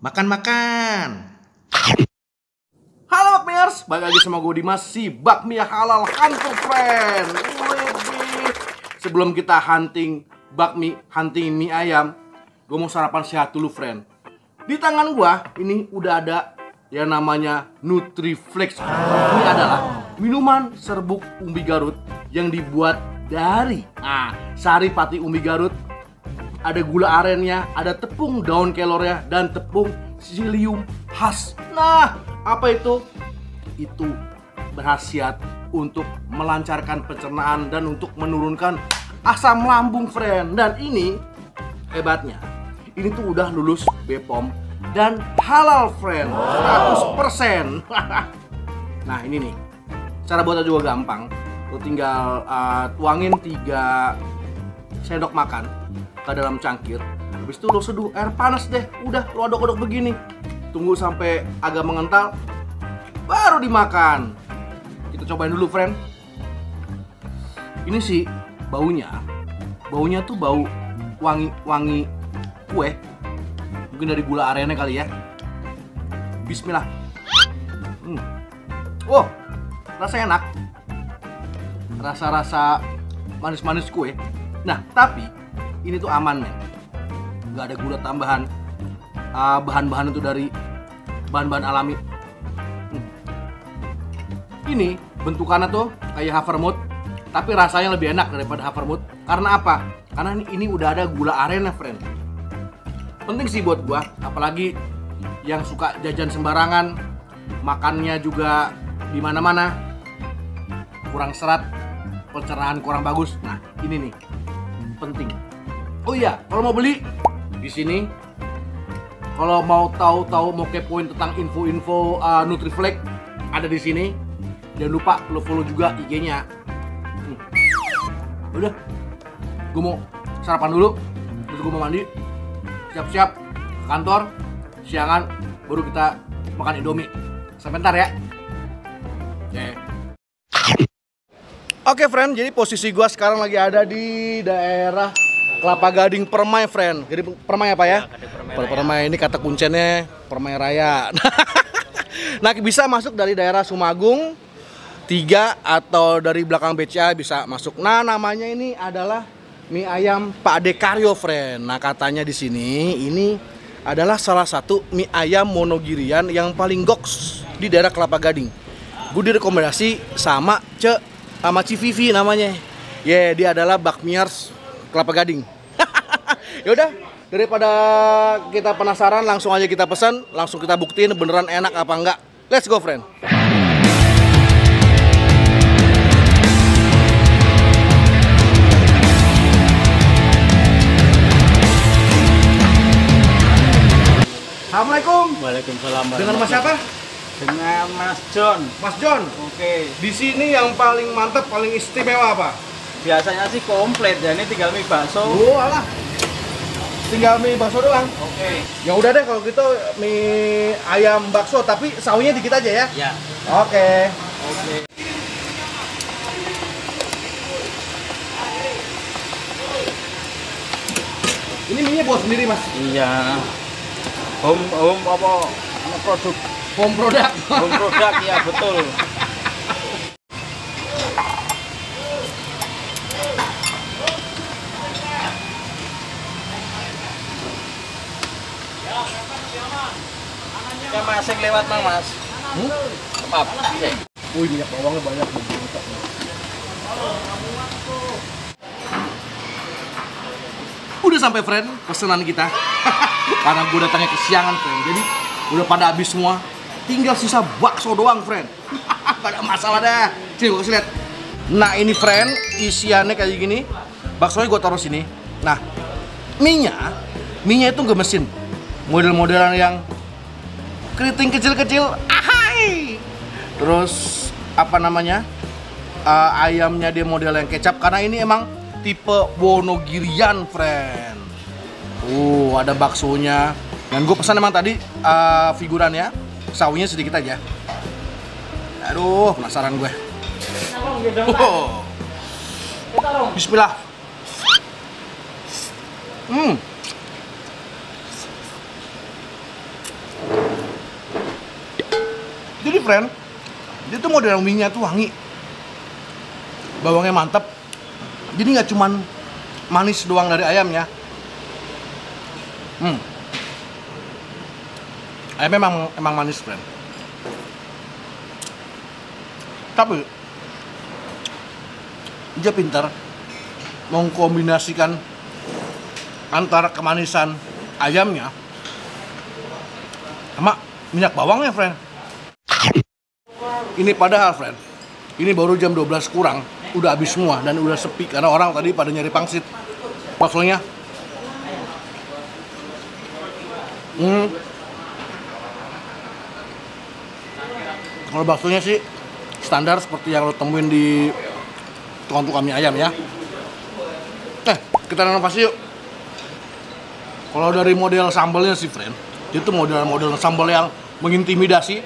Makan-makan. Halo Bakmiers, balik lagi sama gue Dimas, si Bakmi Halal Hunter friend. Sebelum kita hunting mie ayam, gue mau sarapan sehat dulu friend. Di tangan gue ini udah ada yang namanya Nutriflex. Ini adalah minuman serbuk umbi Garut yang dibuat dari sari pati umbi Garut. Ada gula arennya, ada tepung daun kelornya, dan tepung psyllium khas. Nah, apa itu? Itu berkhasiat untuk melancarkan pencernaan dan untuk menurunkan asam lambung, friend. Dan ini hebatnya, ini tuh udah lulus BPOM dan halal, friend. 100%. Nah, ini nih. Cara buatnya juga gampang. Lo tinggal tuangin 3 sendok makan ke dalam cangkir. Habis itu lo seduh air panas deh. Udah, lo aduk-aduk begini. Tunggu sampai agak mengental, baru dimakan. Kita cobain dulu, friend. Ini sih baunya tuh bau wangi kue. Mungkin dari gula arennya kali ya. Bismillah. Oh, rasanya enak. Rasa-rasa manis-manis kue. Nah, tapi ini tuh aman, men. Nggak ada gula tambahan. Bahan-bahan itu dari bahan-bahan alami. Ini bentukannya tuh kayak Havermut, tapi rasanya lebih enak daripada Havermut. Karena apa? Karena ini udah ada gula arennya, friend. Penting sih buat gua, apalagi yang suka jajan sembarangan, makannya juga di mana-mana, kurang serat, pencernaan kurang bagus. Nah, ini nih penting. Oh iya, kalau mau beli di sini, kalau mau tahu mau kepoin tentang info-info Nutriflex, ada di sini. Jangan lupa lo follow juga IG-nya. Udah, gue mau sarapan dulu, terus gue mau mandi, siap-siap ke kantor, siangan baru kita makan Indomie. Sampai ntar ya. Oke, friend, jadi posisi gue sekarang lagi ada di daerah Kelapa Gading Permai, friend. Jadi Permai apa ya? Permai ini kata kuncennya Permai Raya. Nah, bisa masuk dari daerah Sumagung 3 atau dari belakang BCA bisa masuk. Nah, namanya ini adalah mie ayam Pak Ade Karyo, friend. Nah, katanya di sini ini adalah salah satu mie ayam monogirian yang paling goks di daerah Kelapa Gading. Gue direkomendasi sama Civivi namanya. Dia adalah Bakmiers Kelapa Gading. Yaudah, daripada kita penasaran, langsung aja kita pesan, langsung kita buktiin beneran enak apa enggak. Let's go, friend. Assalamualaikum. Waalaikumsalam. Dengan Mas siapa? Dengan Mas John. Mas John. Oke. Di sini yang paling mantap, paling istimewa apa? Biasanya sih komplit ya, ini tinggal mie bakso. Oh, alah. Tinggal mie bakso doang. Oke. Ya udah deh kalau gitu mie ayam bakso tapi sausnya dikit aja ya. Ya. Oke. Ini mie-nya buat sendiri, Mas. Iya. Home apa? Produk. Home product. Home produk ya, betul. Kan masing lewat Mang, Mas. Maaf. Wih, minyak bawangnya banyak. Udah sampai, friend, pesanan kita. Karena gue datangnya kesiangan, friend. Jadi udah pada habis semua. Tinggal sisa bakso doang, friend. Gak ada masalah dah. Sini gue kasih lihat. Nah, ini, friend, isiannya kayak gini. Baksonya gue taruh sini. Nah, mie-nya itu nggak mesin. Model-modelan yang keriting kecil-kecil. Ahai. Terus apa namanya? Ayamnya dia model yang kecap karena ini emang tipe Wonogirian, friend. Ada baksonya. Dan gue pesan emang tadi figurannya, sausnya sedikit aja. Aduh, penasaran gue. Bismillah. Jadi friend, dia tuh model mie-nya tuh wangi, bawangnya mantep. Jadi nggak cuman manis doang dari ayamnya. Ayamnya emang manis friend. Tapi dia pintar mengkombinasikan antara kemanisan ayamnya sama minyak bawangnya friend. Ini padahal friend, ini baru jam 12 kurang, udah habis semua dan udah sepi karena orang tadi pada nyari pangsit. Baksonya kalau baksonya sih standar seperti yang lo temuin di tukang-tukang mie ayam ya. Kita renovasi yuk. Kalau dari model sambalnya sih friend, itu model sambal yang mengintimidasi,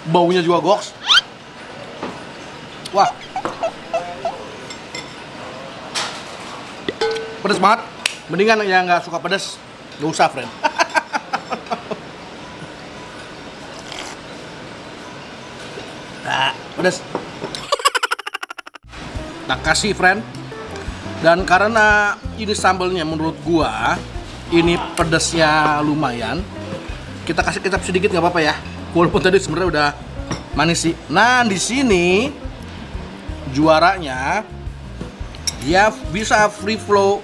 baunya juga goks. Wah, pedes banget. Mendingan yang nggak suka pedes nggak usah friend. Nah, pedes. Nah, kasih friend. Dan karena ini sambalnya menurut gua ini pedesnya lumayan, kita kasih kecap sedikit nggak apa-apa ya. Walaupun tadi sebenarnya udah manis sih. Nah, di sini juaranya dia bisa free flow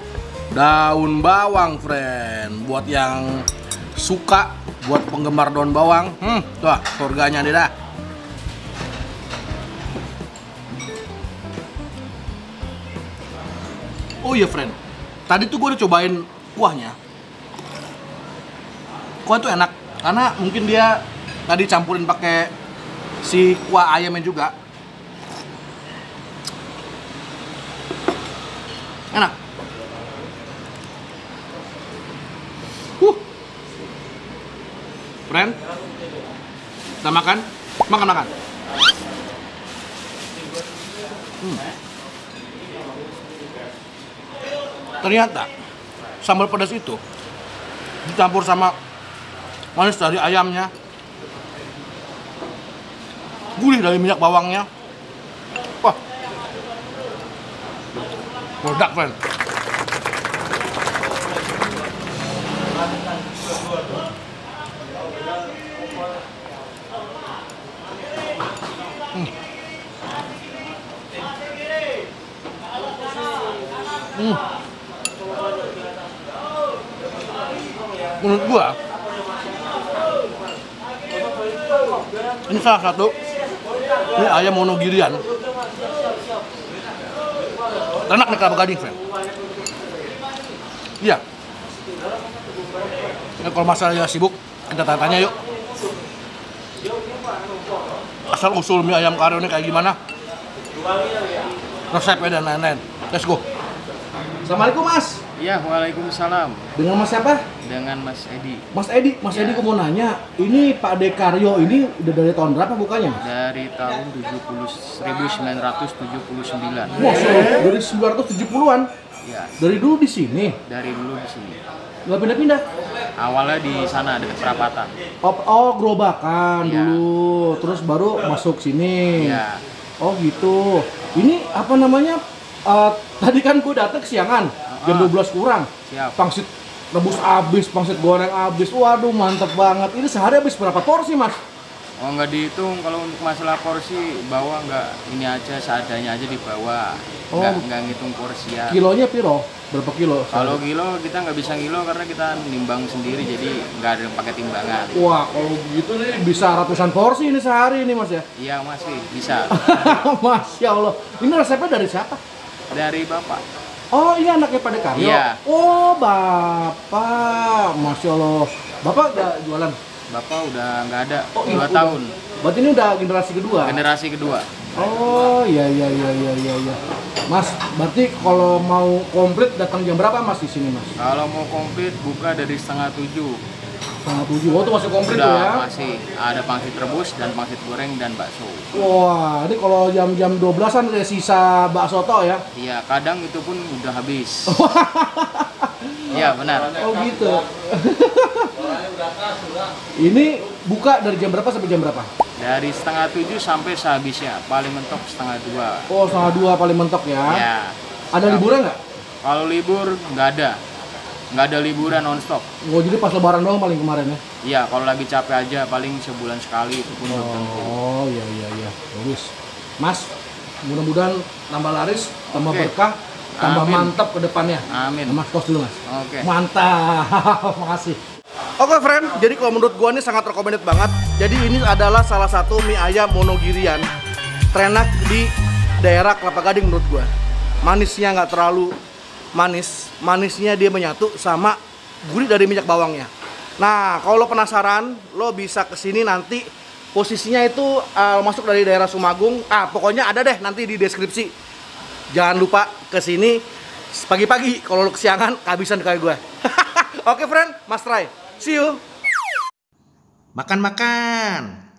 daun bawang friend. Buat yang suka, buat penggemar daun bawang, tuh surganya deh dah. Oh iya friend, tadi tuh gue udah cobain kuahnya. Kuah tuh enak, karena mungkin dia tadi campurin pakai si kuah ayamnya juga. Enak. Friend, kita makan. Ternyata sambal pedas itu dicampur sama manis dari ayamnya, gurih dari minyak bawangnya. Wah, meledak friend. Menurut gua ini salah satu ini ayam monogirian enak nih Kelapa Gading friend. Iya. Nah, kalau masalahnya sibuk kita tanya-tanya yuk, asal usul mie ayam Karyo ini kayak gimana, resepnya dan lain-lain. Let's go. Assalamualaikum mas. Iya, waalaikumsalam. Dengan mas siapa? Dengan Mas Edi. Mas Edi, gue mau nanya, ini Pak De Karyo ini udah dari tahun berapa bukanya mas? Dari tahun 1979. Wah, dari 1970-an? Iya. Dari dulu di sini? Dari dulu di sini. Nggak pindah-pindah? Awalnya di sana dekat perapatan. Oh, gerobakan Iya. dulu, terus baru masuk sini. Iya. Oh gitu. Ini apa namanya? Tadi kan gue datang kesiangan, jam 12 kurang. Siap. Pangsit rebus abis, pangsit goreng abis. Waduh, mantep banget. Ini sehari habis berapa porsi mas? Oh, nggak dihitung. Kalau untuk masalah porsi, bawa nggak ini aja, seadanya aja dibawa. Oh. Nggak ngitung porsi ya. Kilonya piro? Berapa kilo? Kalau kilo kita nggak bisa ngilo karena kita nimbang sendiri, jadi nggak ada yang pakai timbangan. Wah, kalau gitu nih bisa ratusan porsi ini sehari ini mas ya? Iya masih bisa. Masya Allah. Ini resepnya dari siapa? Dari bapak. Oh, ini anaknya Pak De Karyo? Iya. Oh, bapak. Masya Allah. Bapak nggak jualan? Bapak udah nggak ada, Oh, 2 udah. tahun. Berarti ini udah generasi kedua? Generasi kedua. Oh, iya. Mas, berarti kalau mau komplit datang jam berapa mas di sini mas? Kalau mau komplit buka dari setengah 7. Setengah 7. Oh, itu masih komplit tuh ya? Masih ada pangsit rebus dan pangsit goreng dan bakso. Wah, ini kalau jam 12-an ada sisa bakso toh ya? Iya, kadang itu pun udah habis. Iya, benar. Oh gitu. Ini buka dari jam berapa sampai jam berapa? Dari setengah 7 sampai sehabisnya, paling mentok setengah 2. Oh, setengah 2 paling mentok ya. Ya. Ada liburan nggak? Kalau libur nggak ada liburan nonstop. Oh, jadi pas lebaran doang paling kemarin ya? Iya, kalau lagi capek aja paling sebulan sekali itu pun belum tentu. Oh, iya. Bagus. Mas, mudah-mudahan tambah laris, tambah Oke. berkah, tambah Amin. mantap ke depannya. Amin. Mas, tos dulu, Mas. Oke. Mantap. Makasih. Oke, friend. Jadi kalau menurut gua ini sangat recommended banget. Jadi ini adalah salah satu mie ayam monogirian terenak di daerah Kelapa Gading menurut gua. Manisnya nggak terlalu manis, manisnya dia menyatu sama gurih dari minyak bawangnya. Nah, kalau lo penasaran, lo bisa kesini nanti. Posisinya itu masuk dari daerah Sumagung. Pokoknya ada deh nanti di deskripsi. Jangan lupa kesini pagi-pagi. Kalau lo kesiangan, kehabisan kayak gue. Oke, friend, Mas Try. See you. Makan-makan.